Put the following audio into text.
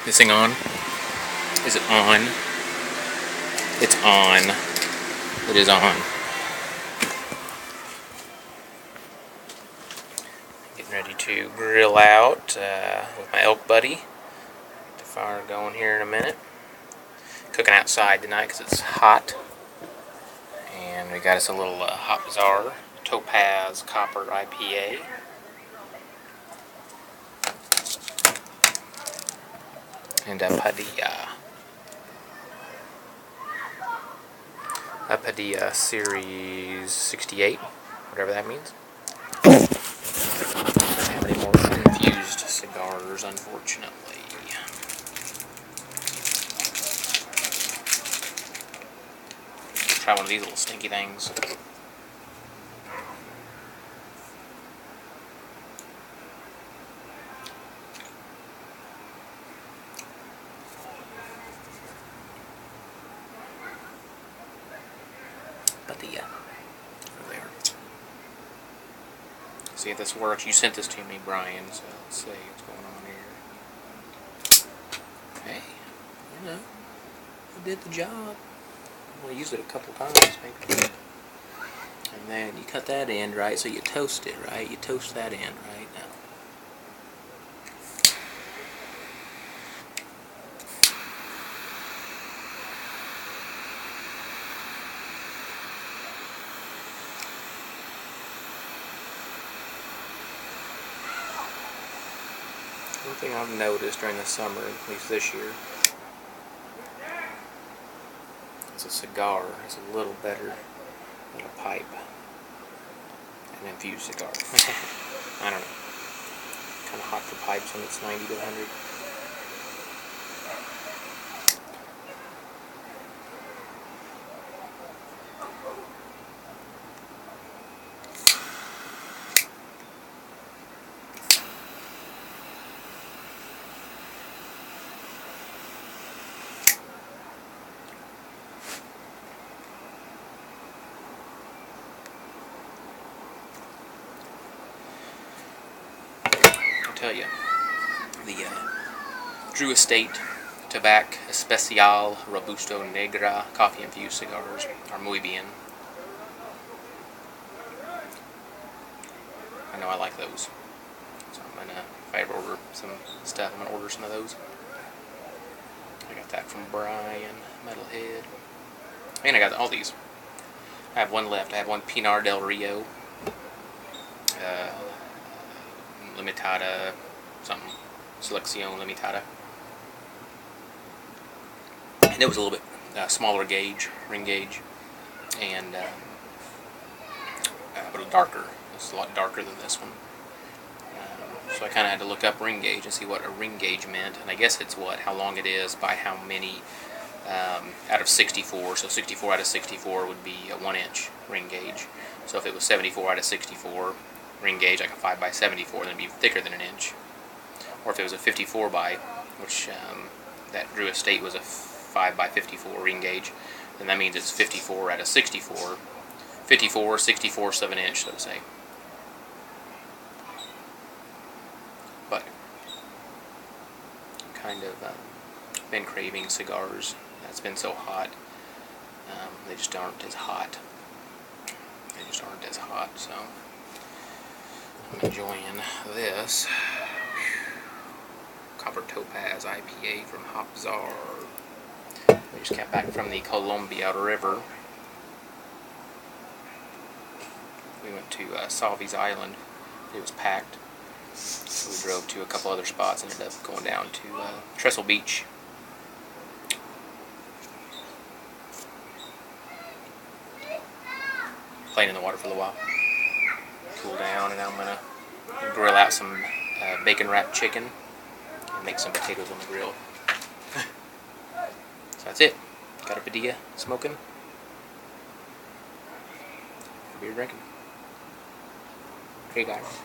This thing on? Is it on? It's on. It is on. Getting ready to grill out with my elk buddy. Get the fire going here in a minute. Cooking outside tonight because it's hot. And we got us a little Hop Bazaar Topaz Copper IPA. And a Padilla. A Padilla Series 68, whatever that means. I don't have any more infused cigars, unfortunately. Try one of these little stinky things. Padilla. There. See if this works. You sent this to me, Brian, so let's see what's going on here. Hey, you know, I did the job. I used it a couple times, maybe. And then you cut that end, right? So you toast it, right? You toast that end, right? Now. One thing I've noticed during the summer, at least this year, is a cigar is a little better than a pipe. An infused cigar. I don't know. Kind of hot for pipes when it's 90 to 100. Tell you, the Drew Estate Tabac Especial Robusto Negra coffee infused cigars are muy bien. I know I like those, so I'm gonna, if I ever order some stuff, I'm gonna order some of those. I got that from Brian Metalhead, and I got all these. I have one left. I have one Pinar del Rio. Limitada, something, Selección Limitada. And it was a little bit smaller gauge, ring gauge, and but darker. It's a lot darker than this one. So I kind of had to look up ring gauge and see what a ring gauge meant, and I guess it's how long it is by how many out of 64. So 64 out of 64 would be a 1-inch ring gauge. So if it was 74 out of 64. Ring gauge, like a 5x74, then it'd be thicker than an inch. Or if it was a 54 by, which that Drew Estate was a 5x54 ring gauge, then that means it's 54 out of 64. 54, 64, of an inch, so to say. But kind of been craving cigars. It's been so hot. They just aren't as hot. So I'm enjoying this Copper Topaz IPA from Hop Bazaar. We just came back from the Columbia River. We went to Salvi's Island. It was packed. So we drove to a couple other spots and ended up going down to Trestle Beach. Playing in the water for a little while. Cool down, and now I'm going to grill out some bacon wrapped chicken and make some potatoes on the grill. So that's it. Got a Padilla smoking. Beer drinking. Okay guys.